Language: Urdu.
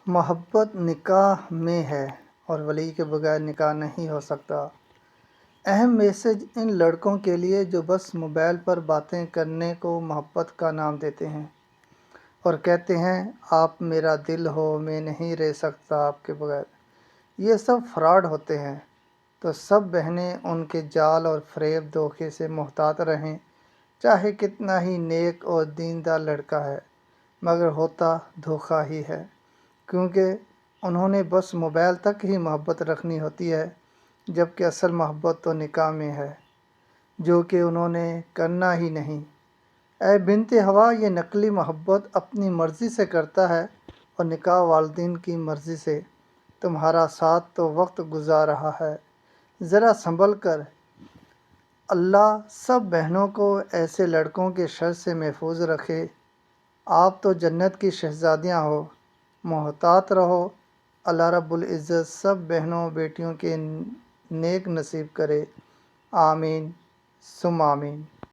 محبت نکاح میں ہے اور ولی کے بغیر نکاح نہیں ہو سکتا۔ اہم میسج ان لڑکوں کے لیے جو بس موبائل پر باتیں کرنے کو محبت کا نام دیتے ہیں اور کہتے ہیں آپ میرا دل ہو، میں نہیں رہ سکتا آپ کے بغیر۔ یہ سب فراڈ ہوتے ہیں، تو سب بہنیں ان کے جال اور فریب دھوکے سے محتاط رہیں، چاہے کتنا ہی نیک اور دیندار لڑکا ہے، مگر ہوتا دھوکہ ہی ہے، کیونکہ انہوں نے بس موبائل تک ہی محبت رکھنی ہوتی ہے، جبکہ اصل محبت تو نکاح میں ہے، جو کہ انہوں نے کرنا ہی نہیں۔ اے بنت ہوا، یہ نقلی محبت اپنی مرضی سے کرتا ہے اور نکاح والدین کی مرضی سے۔ تمہارا ساتھ تو وقت گزار رہا ہے، ذرا سنبھل کر۔ اللہ سب بہنوں کو ایسے لڑکوں کے شر سے محفوظ رکھے۔ آپ تو جنت کی شہزادیاں ہو، محتاط رہو۔ اللہ رب العزت سب بہنوں بیٹیوں کے نیک نصیب کرے، آمین ثم آمین۔